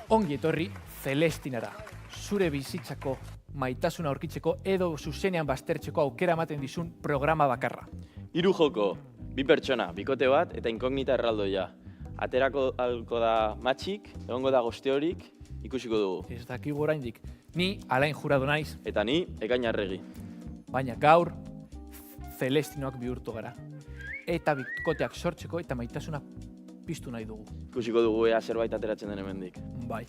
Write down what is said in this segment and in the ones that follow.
Ongi etorri Celestinara. Zure bizitzako maitasuna aurkitzeko edo zuzenean baztertzeko aukera ematen dizun programa bakarra. 3 joko, 2 pertsona, bikote bat eta inkognita erraldoia. Aterako alko da matxik, egongo da gosteorik, ikusiko dugu. Ez dakigu oraindik. Ni Alain Jurado naiz, Eta ni, Ekain Arregi. baina gaur Celestinoak bihurtu gara. Eta bikoteak sortzeko eta maitasuna piztu nahi dugu. Ikusiko dugu ea zerbait ateratzen den hemendik. Bai.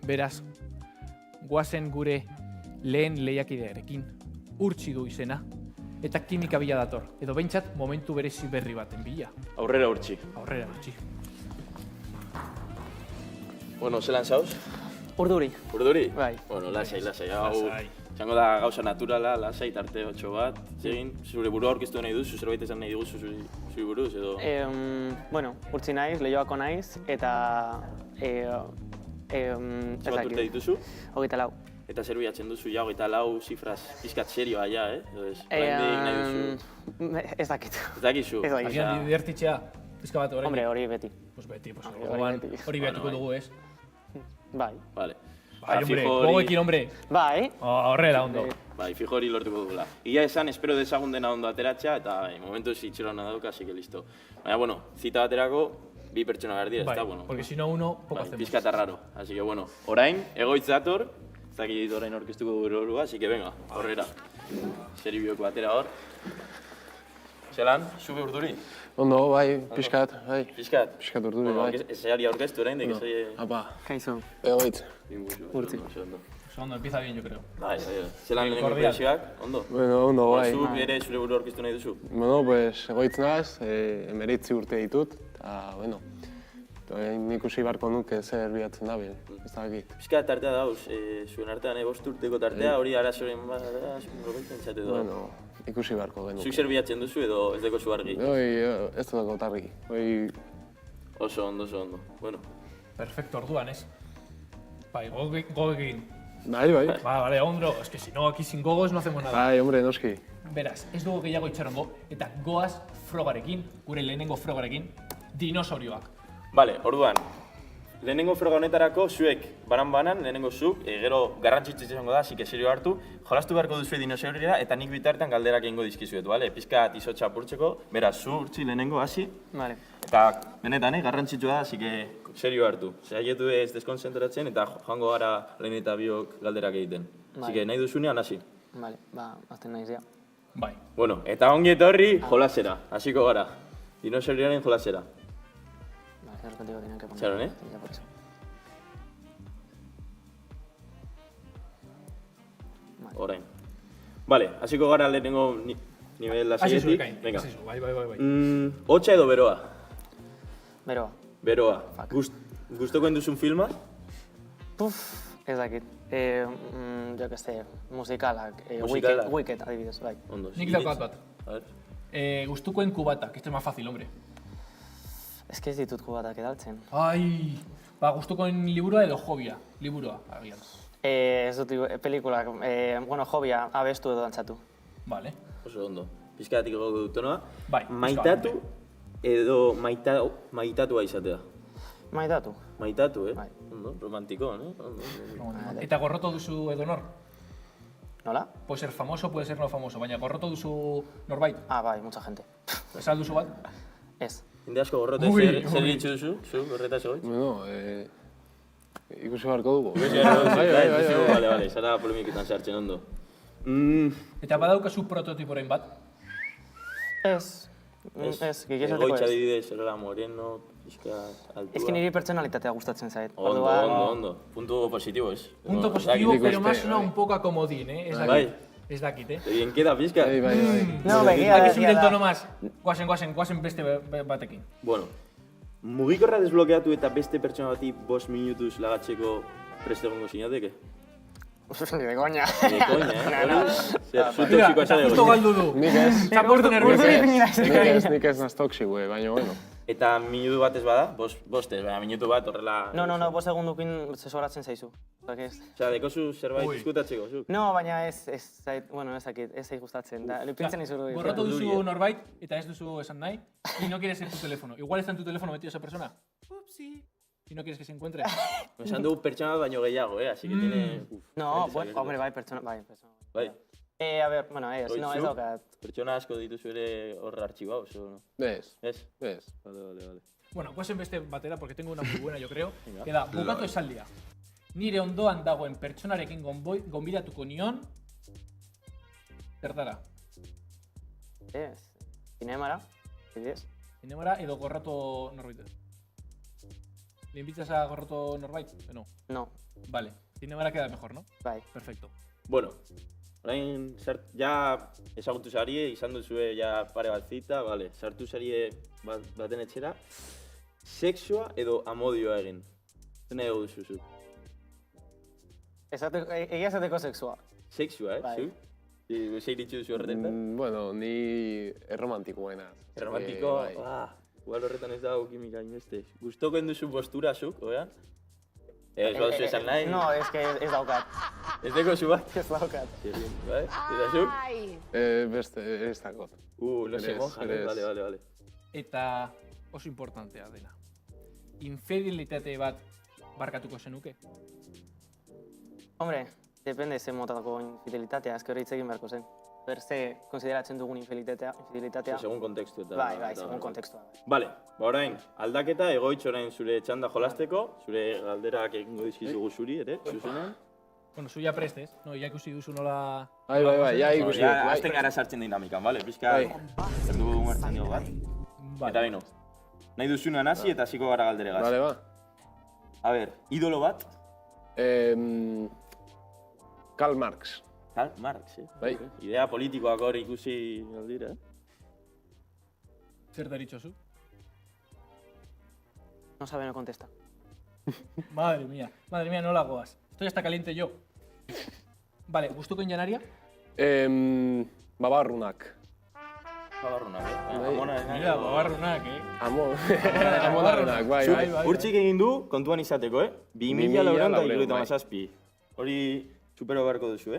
Beraz, goazen gure lehen lehiakidearekin, urtsi du izena, eta kimika bila dator, edo behintzat momentu berezi berri baten bila. Aurrera urtsi. Aurrera urtsi. Bueno, zelan zauz? Urduri. Urduri? Bai. Bueno, lasai. Hau, Lasai. txango da gauza naturala, lasai, tarte 8 bat. Zegin, zure burua aurkeztu nahi duzu, zerbait esan nahi diguzu zure buruz, edo... Bueno, urtsi naiz, lehioako naiz, eta... Zenbat urte dituzu? 24. Eta zer bilatzen duzu, ja, 24 zifraz pizkat serioa, ja, Edo ez? Oraindik nahi duzu... Ez dakit. Ez dakizu? Ez dakit. Agian divertitzea, pizka bat orain. Hombre, hori beti. Pues beti, pues Hori beti. hori betuko dugu, ez? Bai. Vale. Bai, hombre, fijo hori- gogoekin, hombre. Bai. Horrela, ondo. Bai, fijo hori lortuko dugula. Ia esan, espero dezagun dena ondo ateratzea, eta momentuz itxerona dauka, así que listo. Baina, bueno, zita baterako, 2 pertsona behar dira, Bai, ezta, bueno. porque si no uno, poco Bai, hacemos. pizkata raro. Así que, bueno, orain, egoitz dator, ez dakit orain orkestuko gure horua, así que venga, aurrera. Seri bioko batera hor. Zelan, zube urduri? Ondo, bai, pixkat, bai. Pizkat? Pixkat urduri, Bueno, bai. ez aurkeztu orain, dik ez Apa, Kaixo. egoitz. Urtzi. Ondo, empieza bien, yo creo. Bai, zelan lehenengo Cordial. impresioak, ondo? Bueno, ondo, bai. Zuk ere zure buru aurkeztu nahi duzu? Bueno, pues, egoitz naz, 19 urte ditut, eta, bueno, ikusi barko nuke zer bilatzen dabil, ez dakit. Pizka tartea dauz, zuen artean 5 urteko tartea, hori arazoren bada, pentsate da. Bueno, ikusi barko genuke. Zuk zer bilatzen duzu edo ez deko zu argi? Ez dut targi. Hoi, Oso ondo. Bueno, Perfecto, orduan, ez? Bai, gogekin. bai, bai. Vale, ondo, es que si no, aquí sin gogos no hacemos nada. Bai, hombre, noski. Beraz, ez dugu gehiago itxarongo, eta goaz frogarekin, gure lehenengo frogarekin, dinosaurioak. Vale, orduan, lehenengo froga honetarako zuek banan, lehenengo zuk, gero garrantzitsu izango da, así que serio hartu, jolastu beharko duzu dinosauriera eta nik bitartean galderak egingo dizkizuet, bale? Pizka izotxa apurtzeko, beraz, zu urtzi lehenengo hasi, Vale. eta benetan, garrantzitsua da, así que serio hartu. Zaietu ez deskonzentratzen eta joango gara lehen eta biok galderak egiten. Así que nahi duzunean hasi. Vale, azten naiz ja. Bai. Bueno, eta ongi etorri jolasera, hasiko gara. Dinosauriaren jolasera. Vale, de repente tenían que poner... Txaron, Ya por eso. Orain. Vale, hasiko gara lehenengo nivel Hasi zu, lasietik. Ekain. Venga. Hasi zu, bai. Hotxa edo beroa? Beroa. Beroa. Fuck. Gustoko duzun filma? Puf, ez dakit. Jo que sé, musikalak. Musikalak? Wicked, adibidez, bai. Ondo. Nik daukat bat. A ver. Gustukoen kubatak, este es más fácil, hombre. Ez que ez ditut kubatak edaltzen. Ai, ba, gustukoen liburua edo hobia? Liburua, agian. Ez dut pelikulak, bueno, hobia, abestu edo dantzatu. Vale. Oso ondo. Pizkatik gogo dut tonoa. Bai, Maitatu edo maitatua izatea. Maitatu. Maitatu, Bai. Ondo, romantiko, Ondo. Eta gorroto duzu edo nor? Nola? Puede ser famoso, puede ser no famoso, baina gorroto duzu norbait? Ah, bai, mucha gente. Esan duzu bat? Ez. Jende asko gorrote, Ui, zer ui. ditzu duzu? Zu, gorreta zegoitz? Bueno, ikusi barko dugu. Vale, zara polemiketan sartzen ondo. Eta badaukazu prototiporen bat? Ez. Ez, gikizateko Egoitza ez. adibidez, zerrela moreno, pizka, altua. Ez que niri pertsonalitatea gustatzen zait. Ondo. Punto positibo, ez? Punto No, positivo, nik pero uste, más una bai. un poco a comodín, ¿eh? Ez Bai. dakit. Ez dakit, eh? Bien queda, pizka. Bai. No, begia, Aquí subir el tono más. Guazen beste batekin. Bueno, mugikorra desblokeatu eta beste pertsona bati 5 minutuz lagatzeko prest egongo zinateke? Ni de coña. De koña, No. Zer, zu Mira, toxikoa eta zara justo egon. galdu du. Nik ez. Se ha puesto nervioso. Nik ez naz toksiko, baina, bueno. Eta minutu bat ez bada, bostez, baina minutu bat horrela... No, 5 segundukin zesoratzen zaizu. Osea, dekozu zerbait Ui. diskutatzeko, zuk? No, baina ez zait, bueno, ez dakit, ez zait gustatzen. Da, pintzen izuru. Gorroto duzu norbait eta ez duzu esan nahi y no quieres en tu teléfono. Igual está en tu teléfono metido esa persona. Upsi. Si no quieres que se encuentre. Esan dugu pertsona bat baino gehiago, así que tiene... No, gente bueno, abierta. hombre, bai, pertsona. Bai. A ver, bueno, ez Zuk? daukat. Pertsona asko dituzu ere hor artxibaos, o no? Ez, Ez? ez. Vale. Bueno, guazen beste batera, porque tengo una muy buena, yo creo. Venga. Que da, bukatu esaldia. Nire ondoan dagoen pertsonarekin gonbidatuko nion, zertara? Ez, zinemara, bidez. Zinemara edo gorrato norbait. ¿Le invitas a gorrato norbait? No. No, Vale. Zinemara queda mejor, ¿no? bai. Perfecto. Bueno, orain ja ezagutu zarie, izan duzue ja pare bat zita, vale, sartu zarie baten etxera. Sexua edo amodioa egin? Zer nahi duzu zu? Egia esateko sexua. Sexua, Bai. zu? Ze iritsi duzu horretan? Bueno, ni erromantikoena. Romantiko, Bai. igual horretan ez dago kimika inbeste. Gustoko duzu postura zuk, oean? Ez baduzu esan nahi? No, ez que ez daukat. Ez deko zu bat? Ez daukat. Bai? Eta zuk? Beste, ez dakot. No se Eres, mojan, eres. Vale. Eta oso importantea dena. Infidelitate bat barkatuko zenuke? Hombre, depende ze motako infidelitatea, ezke hori hitz egin beharko zen. Ber, ze konsideratzen dugun infidelitatea. Segun kontekstu eta... Bai, segun kontekstua. Vale, orain, aldaketa egoitz orain zure txanda jolasteko, zure galderak egingo dizkizugu zuri, ere, zuzenean. Bueno, zu ja prestez, no? Ja ikusi duzu nola... Bai, ja ikusi dut. bai. Azten gara sartzen dinamikan, bale? Pizka, Bai. zer dugu hartzen dugu bat. Vale. Eta bino, nahi duzunan hasi eta hasiko gara galderegaz. Vale, ba. A ber, idolo bat, Karl Marx. Karl Marx, Bai. Idea politikoak hor ikusi aldira, Zer deritxozu? No sabe, no contesta. Madre mía, nola goaz. Estoy hasta caliente yo. Vale, gustuko janaria? Babarrunak. Babarrunak, Bai. Mira, babarrunak, Amodarrunak, bai. Urtsik egin du kontuan izateko, 2.457. Hori supero beharko duzu,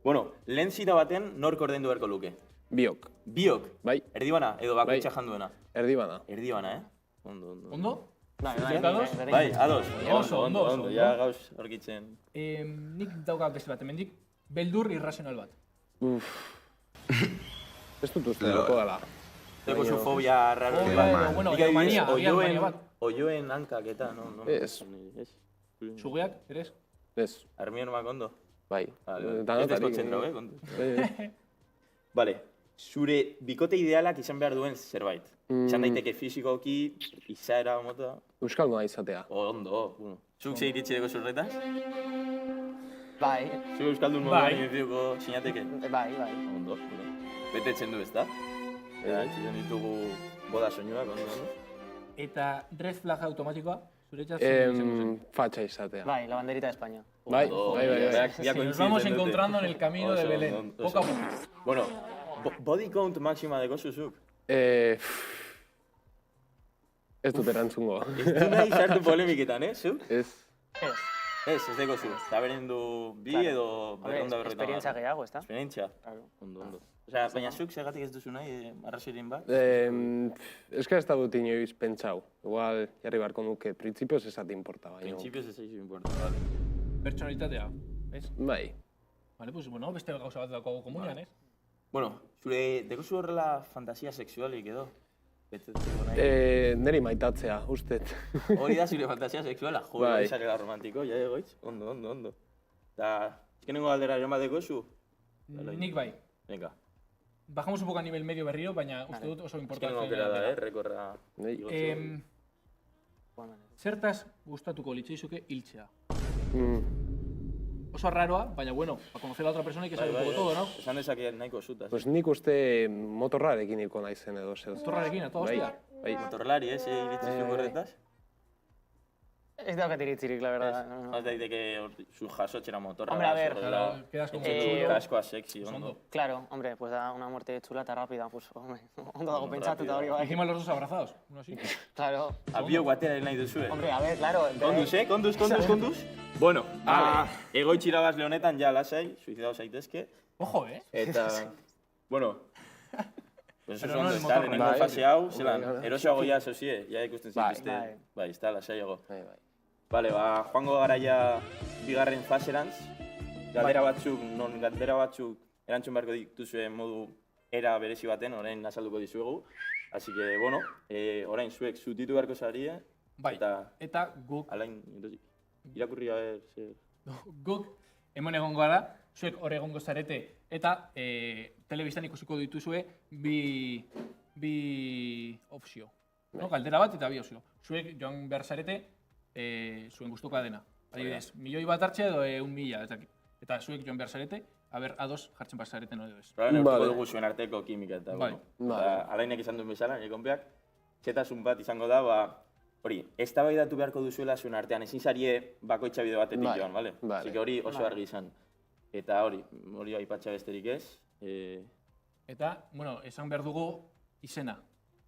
Bueno, lehen zita baten nork ordaindu beharko luke? Biok. Biok, Bai, erdibana edo bakoitza janduena? erdibana. Erdibana, Ondo. Ondo? Bai, Bai, ados. Ondo. Ja gauz aurkitzen. Nik dauka beste bat, hemendik beldur irrazional bat. Ez dut uste dako dela. Teko zu fobia raro. Bueno, mania bat. Oioen hankak eta, no? Ez. Sugeak, eres? Ez, Armionomak ondo. bai. Ez Danotarik. deskonzentrau, kontu. Vale, zure bikote idealak izan behar duen zerbait. Izan daiteke fizikoki, izaera mota. Euskalduna izatea. Ondo, bueno. Zuk ze iritsi deko zurretaz? Bai, Zuk euskaldun moduan iritziuko sinateke? bai. Ondo. Betetzen du, ezta? Eta etxiten ditugu boda soinuak, ondo. Eta red flag automatikoa, zuretzat Fatxa izatea. Bai, la banderita de España. Bai. Nos vamos encontrando en el camino de Belén, poco a poco. Bueno, body count máxima deko zuzuk. Ez dut erantzungo. Ez du nahi sartu polemiketan, zuk? Ez. Ez deko zu. Eta berendu bi edo berreunda berretan. Esperientzia gehiago, ezta? Esperientzia? Claro. Ondo. Osea, baina zuk segatik ez duzu nahi, arrazoiren bat? Ez ez dut inoiz pentsau. Igual, jarri barko nuke, printzipioz ez ati importa, baina. Principios ez aizu importa, vale. Pertsonalitatea, ez? Bai. Vale, pues bueno, beste gauza bat dago komunian, ez? Bueno, zure, deko zu horrela fantasia sexualik edo? Betetzeko nahi? Neri maitatzea, ustet. Hori da zure fantasia sexuala, jo, Bai. izarela romantiko, ja egoitz? Ondo. Eta, eskenengo galdera joan bat deko zu? Nik bai. Venga. Bajamos un poco a nivel medio berriro, baina uste dut oso Eskenengo importante. aukera da, rekorra. Bai. Zertaz gustatuko litzaizuke hiltzea. Mm, Oso raroa, baina bueno, para conocer a la otra persona hay que saber un poco todo, ¿no? Esan dezake nahiko zutaz. Pues nik uste motorrarekin hilko naizen edo zer. Motorrarekin, a toda Bai, hostia. bai. Motorlari, iritzi zu horretaz? Ez daukat iritzirik, la verdad. no. Ez daiteke zu jasotxera motorra. Hombre, a ver. Claro, quedas como Eh, chulo. Kaskoa sexy, ondo. Ondo. Claro, hombre, pues da una muerte chula eta rápida, pues, hombre, ondo dago pentsatuta hori bai. Encima los dos abrazados, uno así. Claro. Abio guatera nahi duzu, Hombre, a ver, claro. Kontuz. Bueno, egoitz irabazle honetan ja lasai, suizidao zaitezke. Ojo, Eta, bueno, pues Pero eso no ondo el está, motor, lehenengo bai. fase hau, zelan, Bai. erosoago ja sozie, ja ikusten Bai, zituzte, bai. bai, está lasaiago. Bai, bai. Bale, joango garaia bigarren faserantz. Galdera batzuk erantzun beharko dituzue modu era berezi baten, orain azalduko dizuegu. Así que, bueno, orain zuek zutitu beharko zarie. Bai, eta guk Alain, irakurri ber, zer... Guk hemen egongo gara, zuek hor egongo zarete, eta telebistan ikusiko dituzue bi opzio. No? Galdera bat eta bi opzio. Zuek joan behar zarete zuen gustukoa dena. Adibidez, 1.000.000 bat hartzea edo 1.000.000, ez dakit. Eta zuek joan behar zarete, ados jartzen behar zareten edo ez. Probablemente urtuko dugu zuen arteko kimika eta, Bai. bueno. Alainek izan duen bezala, nire konpeak, txetasun bat izango da, hori, eztabaidatu beharko duzuela zuen artean, ezin zarie bakoitza bideo batetik joan, bale? Así que hori oso argi izan. Eta hori aipatxa besterik ez. Eta, bueno, esan behar dugu izena.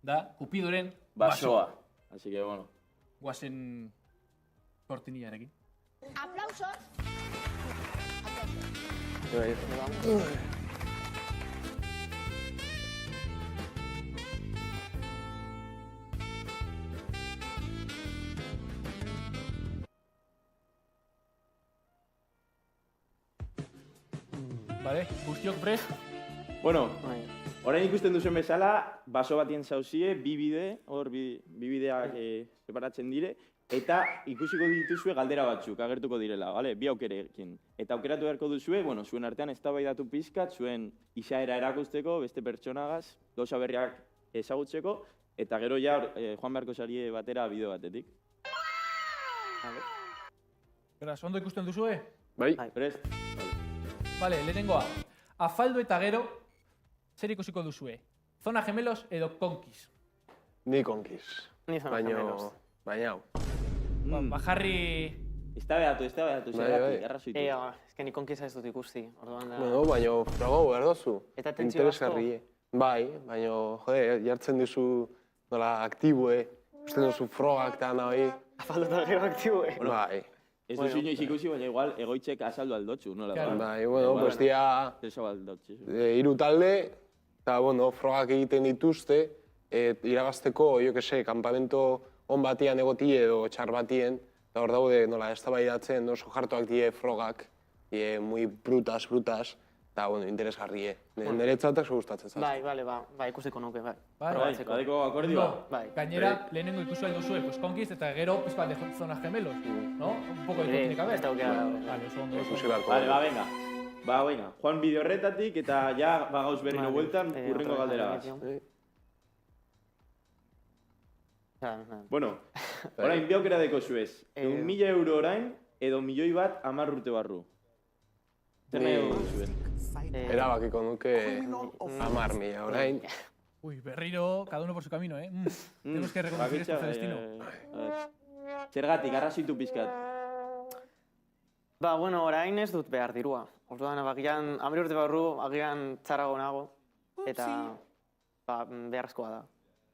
Da, Kupidoren Basoa. Así que, bueno. Guazen kortiniarekin. ¡Aplausos! Vale, guztiok prest? Bueno, orain ikusten duzuen bezala, baso batien zauzie, bi bide, hor bi bideak separatzen dire, eta ikusiko dituzue galdera batzuk agertuko direla, vale? Bi aukerekin. Eta aukeratu beharko duzue, bueno, zuen artean eztabaidatu pizkat, zuen izaera erakusteko, beste pertsonagaz, gauza berriak ezagutzeko, eta gero ja joan beharko zarie batera bideo batetik. Beraz, ondo ikusten duzue? Bai. Prest? Vale, lehenengoa. Afaldo eta gero, zer ikusiko duzue? Zona gemelos edo konkiz? Ni konkiz. Ni zona gemelos. Baina hau. Bajarri... Eztabaidatu, zergatik, arrazoitu. Ez que ni konkiza ez dut ikusti, orduan da... Bueno, baina frogau behar dozu. Eta tentsio asko? Bai, baina, jode, jartzen duzu nola aktibue, usten duzu frogak eta nahi. Afaldo eta gero aktibue. Bai. Ez duzu inoiz ikusi, baina igual egoitzek azaldu aldotxu, nola? Bai, bueno, pues dia... Eso aldotxu. Hiru talde, eta, bueno, frogak egiten dituzte, irabazteko, jo que se, kampamento on batian egoti edo txar batien, eta hor daude, nola, eztabaidatzen oso jartuak die frogak, muy brutas, eta, bueno, interesgarrie. Niretzat oso gustatzen zaz. Bai, bale, ba, ikusiko nuke, bai. Badeko akordioa. Bai. Gainera, lehenengo ikusi aldo zuen, pues konkiz eta gero pizkat de zonas gemelos, ¿no? Un poco de técnica, Ez da aukera dago. Vale, oso ondo. Ikusi beharko. Vale, venga. Venga. Joan bideo horretatik eta ja gauz berriro bueltan urrengo galdera bat. Bueno, orain bi aukera deko zuez. 1.000 euro orain edo 1.000.000 bat 10 urte barru. Zer nahi dugu zuen? Erabakiko nuke 10.000 orain. Uy, berriro, cada uno por su camino, ¿eh? Tenemos que reconducir este destino. Zergatik, arrazitu pizkat. Ba, bueno, orain ez dut behar dirua. Orduan, agian, 10 urte barru, agian txarrago nago, eta beharrezkoa da.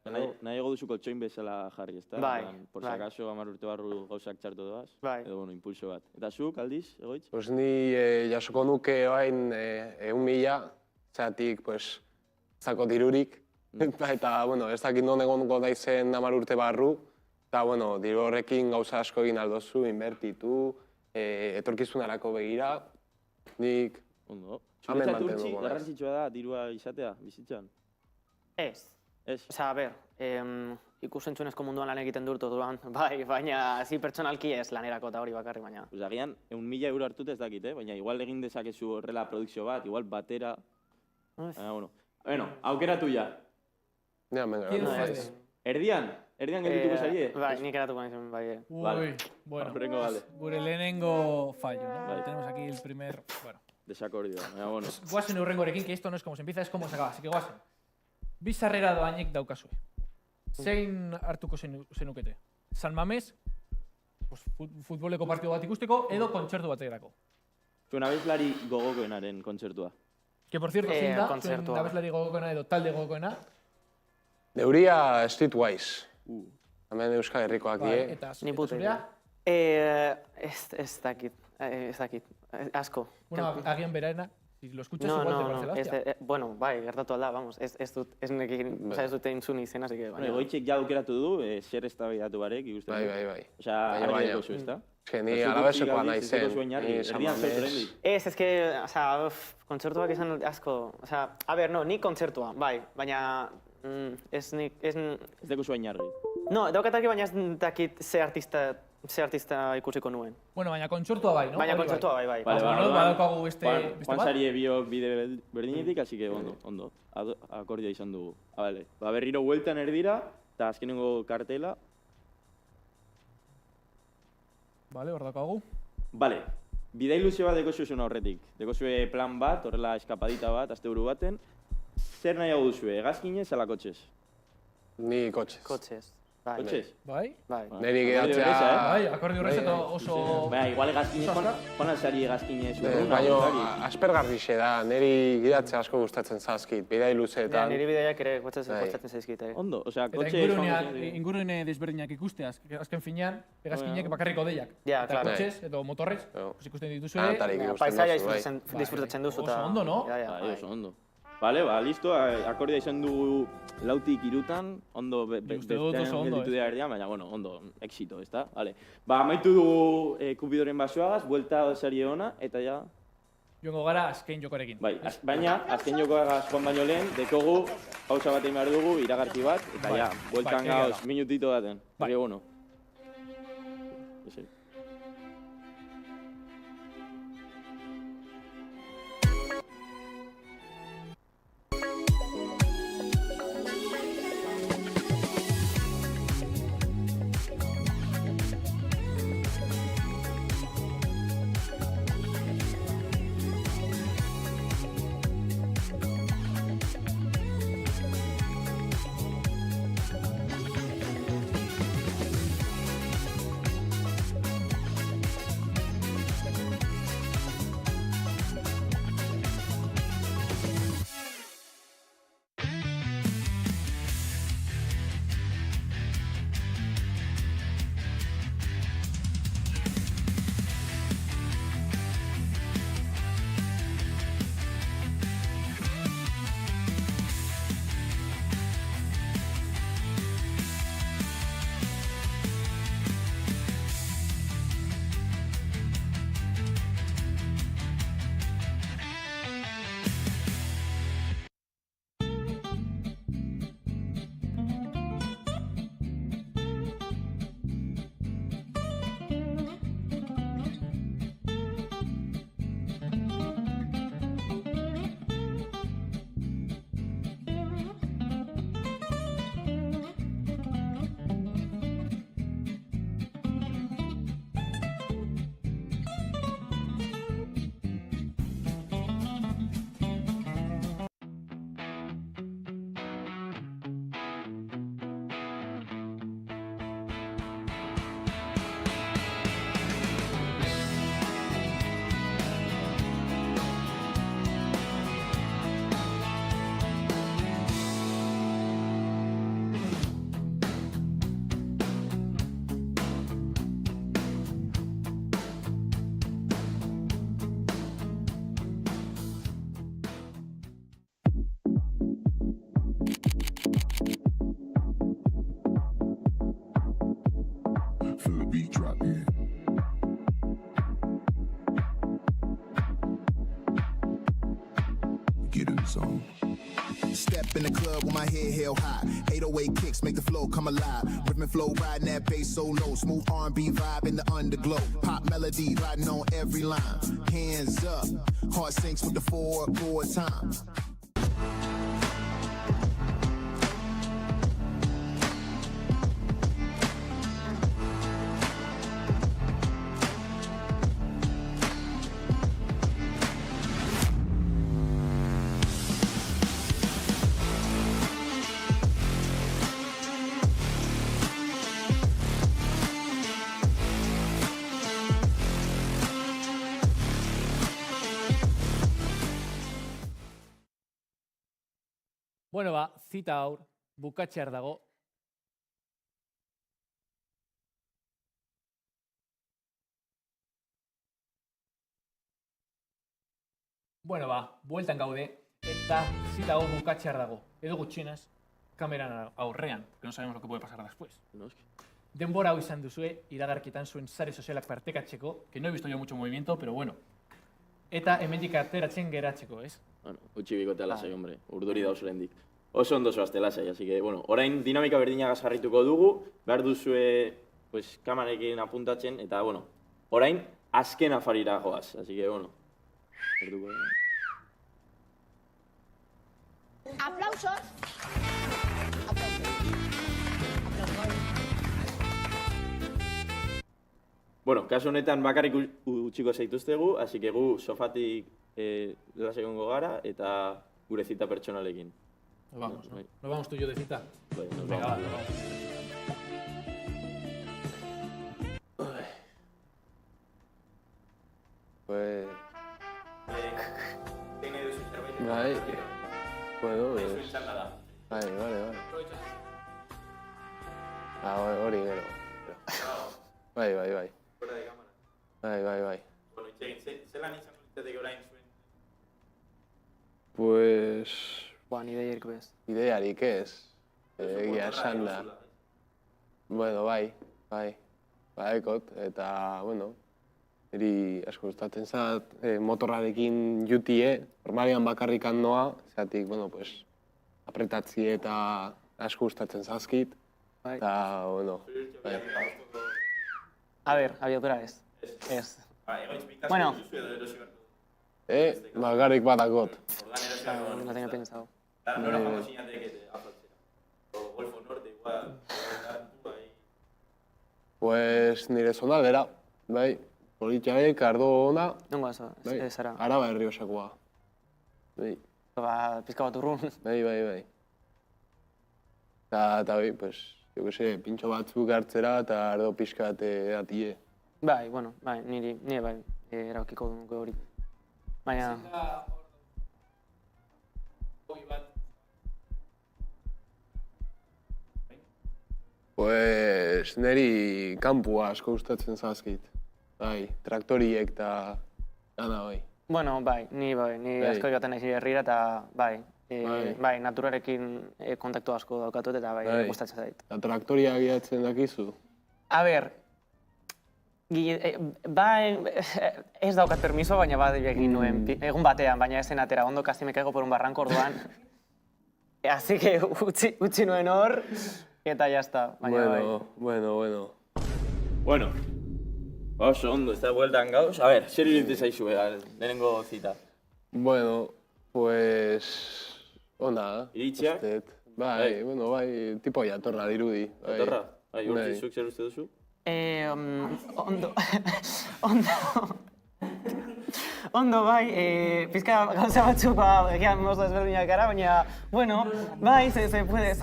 Nahi ego duzu koltsoin bezala jarri, ezta? Bai, Por bai. si acaso 10 urte barru gauzak txartu doaz. Bai. Edo, bueno, impulso bat. Eta zuk, aldiz, egoitz? Pues ni jasoko nuke orain 1.000, zeratik, pues, zako dirurik. Eta, bueno, ez dakit non egongo daizen 10 urte barru, eta, bueno, diru horrekin gauza asko egin aldozu, inbertitu, etorkizunarako begira, nik Ondo. Hemen Zuretzat mantenduko urtsi, naiz. garrantzitsua da dirua izatea, bizitzan? Ez. Ez? Osa, ber, ikusentzunezko munduan lan egiten dut orduan, bai, baina zi pertsonalki ez lanerako eta hori bakarri baina. Pues agian, 1.000 euro hartut ez dakit, baina igual egin dezakezu horrela produkzio bat, igual batera... Bueno, aukeratu ja. Ja, venga, ¿Quién venga. cede? Erdian gerituko zaie? Bai, nik eratuko naizen, bai. Vale. Uy, bueno, Horrengo gale. gure lehenengo fallo, ¿no? Vale. Tenemos aquí el primer... Bueno, Desakordioa, baina, bueno. guazen urrengorekin, que esto no es como se empieza, es como se acaba. Así que guazen. Bi sarrera doainek daukazue. Zein hartuko zenukete? San Mamés, pues, futboleko partido bat ikusteko, edo kontzertu baterako. Zuen abeslari gogokoenaren kontzertua. Que, por cierto, zein da, zuen kontzertua. abeslari gogokoena edo talde gogokoena. Neuria Streetwise. Hemen Euskal Herrikoak Bai, die. eta Ni puta zurea? Ez dakit, asko. Bueno, agian beraena. Si lo escuchas No, igual te no, parece no, la hostia. bueno, bai, gertatu alda, vamos, ez dut entzun izen, así que... Bueno, Egoitzek ja aukeratu du, zer eztabaidatu barek, ikusten. Bai. Osea, Baina, argi baina. daukazu, ezta? Eske ni alabesekoa nahi zen. Erdian zautu Ez que, osea, kontzertuak izan asko, osea, a ber, no, nik kontzertua, bai, baina ez nik, Ez dugu zuen argi. no, daukataki baina ez dakit ze artista ikusiko nuen. Bueno, baina kontzertua bai, no? Baina Hori kontzertua bai. Vale, Bueno, badaukagu beste Juan bat. Sari biok bide berdinetik, así que ondo. Akordia izan dugu. Vale. Ba, berriro bueltan erdira, eta azkenengo kartela. Vale, hor daukagu. Vale. Bida ilusio bat dekozuen aurretik. Dekozue plan bat, horrela eskapadita bat, asteburu baten. Zer nahiago duzue, hegazkinez ala kotxez? Ni kotxez. Kotxez, bai. Kotxez? Bai? Bai. Neri Akordio gidatzea... erreza, Bai, akordio horrez eta oso... Baina, igual hegazkinez, Oso Juan Sari hegazkinez urruna. Baina aspergarrixe da, neri gidatzea asko gustatzen zaizkit, bidai Ja, luzeetan. niri bideiak ere Bai. gustatzen zaizkit, Ondo, osea, Eta kotxe... ingurune desberdinak ikusteaz, azken finean, hegazkinek bakarrik odeiak. Ja, Eta claro. kotxez edo motorrez, Jo. pues ikusten dituzue. Atarik ikusten Paisaia duzu, bai. disfrutatzen duzu. Oso ondo, no? Ja, Bai, oso ondo. Vale, ba, listo, akordia izan dugu lautik irutan, ondo Nik uste dut oso ondo, gelditu dira erdian, baina, bueno, ondo, éxito, ezta? Vale. Ba, amaitu dugu Kupidoren basoagaz, buelta serie ona, eta ja... Joango gara azken jokorekin. Bai, baina, azken jokoagaz joan baino lehen, dekogu, pausa bat egin behar dugu, iragarki bat, eta Bai, ja, bueltan bai, gauz, egia da. minutito baten. Bai. Bai, bueno. Ese. Feel the beat drop in. Get in the zone. Step in the club with my head held high. 808 kicks make the flow come alive. Rhythm flow riding that bass so low. Smooth R&B vibe in the underglow. Pop melody riding on every line. Hands up, heart sinks with the 4-chord time. Bueno, ba, zita aur, bukatxear dago. Bueno, bueltan gaude, eta zita hau bukatxear dago. Edo gutxienez, kameran aurrean, que no sabemos lo que puede pasar después. Denbora hau izan duzue, iragarkitan zuen sare sozialak partekatzeko, que no he visto yo mucho movimiento, pero bueno. Eta hemendik ateratzen geratzeko, ez? Bueno, utzi bikotea lasai, hombre, urduri dauz lehendik. Oso ondo zoazte lasai, así que, bueno, orain dinamika berdinagaz jarrituko dugu, behar duzue, pues, kamarekin apuntatzen, eta, bueno, orain azken afarira joaz, así que, bueno, berduko. Aplausos. Bueno, kasu honetan bakarrik utziko zaituztegu, así que gu sofatik lasai egongo gara, eta gure zita pertsonalekin. Nos vamos, ¿no? Nos vamos tú y yo de cita. Bai, nos Venga, vamos. nos vamos. Pues... Tiene duzu zerbait. Bai, bueno, Zuen txanda da. bai, vale. Hori gero. Bai. Fuera de cámara. Bai. Bueno, itxegin, zelan izango litzateke orain zuen? Pues... Ni ideiarik bez. Idearik ez. Egia esan da. Bueno, bai. Badekot, eta, bueno, eri asko gustatzen zat, motorrarekin jutie, normalian bakarrikan noa, zeatik, bueno, pues, apretatzi eta asko gustatzen zazkit, eta, bueno, bai. A ber, abiatura ez. Ez. Egoitz bikazko Bueno. duzu edo erosi behar. Bakarrik badakot. Ordan erosi behar dugu. No tenía pensado. Claro, no joango zinateke afaltzera. O Golfo Norte, igual. Ahí. Pues, nire zonaldera, bai, politxarek, ardo ona, Nongo azo, bai, ez zara. Araba Errioxakoa. Bai. Pizka bat urrun. Bai. Eta, bai, pues, jo que se, pintxo batzuk hartzera eta ardo pixka atie. Bai, nire bai, erabakiko nuke hori. Baina, Pues, niri kanpua asko gustatzen zazkit. Bai, traktoriek eta dana bai. bueno, ni Bai. asko joaten naiz herrira eta Bai. bai, naturarekin kontaktu asko daukatut eta bai, Bai. gustatzen zait. Eta traktoria gidatzen dakizu. A ber, bai, ez daukat permiso, baina bat egin nuen egun batean, baina ez zen atera, ondo casi me caigo por un barranco orduan. Así que utzi nuen hor, eta ya está, baina bai. Bueno. Bueno, oso ondo, ez da bueltan gauz. A ver, zer iruditzen zaizu, lehenengo zita. Bueno, pues... Ona, Iritzia? ustet. Bai, bueno, bai, tipo jatorra dirudi. Bai. Etorra? Bai, Bai. urtzizuk zer uste duzu? Ondo bai, pizka gauza batzuk egian oso ezberdinak gara, baina, bueno, bai, se puede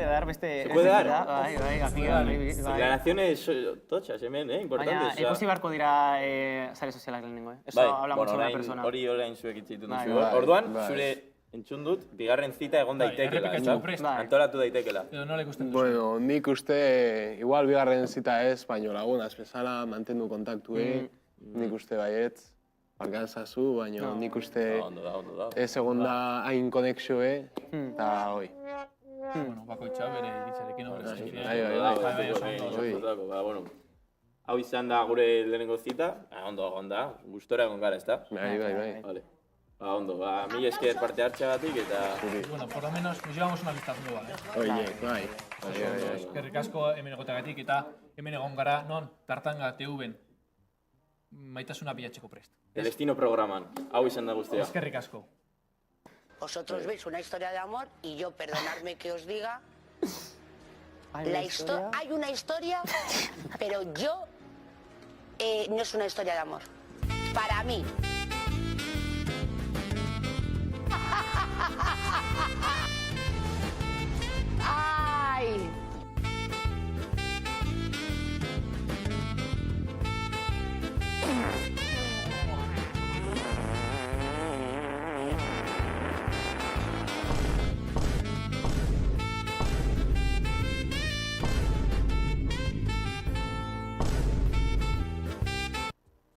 dar beste... Se puede dar? Bai, amiga, bai. Declaraciones tochas hemen, Baina, importantes. ikusi beharko dira sare sozialak lehenengo, Eso Bai, habla mucho de una orain persona. hori orain zuek itzitu Bai, duzu. bai, Orduan, bai. zure entzun dut, bigarren zita egon daitekela, errepikatzeko ezta? prest. Bai. Antolatu daitekela. Edo nola ikusten duzu? Bueno, nik uste, igual bigarren zita ez, baino lagunaz bezala, mantendu kontaktue, nik uste baietz, barkantzazu, baino nik uste Ondo da. ez egonda hain konexioe, eta hoi. Bueno, bakoitza bere iritzarekin hori. Bai. Oso ondo. Bueno, hau izan da gure lehenengo zita, ondo egon da, gustora egon gara, ezta? Bai. Vale. Ondo, mil esker parte hartxagatik eta... Bueno, por lo menos nos llevamos una amistad nueva, Oiek, bai. Eskerrik asko hemen egotagatik eta hemen egon gara, non, Tartanga TV-en maitasuna bilatzeko prest. Destino programan, hau izan da guztia. Eskerrik asko. Vosotros veis una historia de amor y yo, perdonadme que os diga, hay una historia, pero yo no es una historia de amor. Para mí,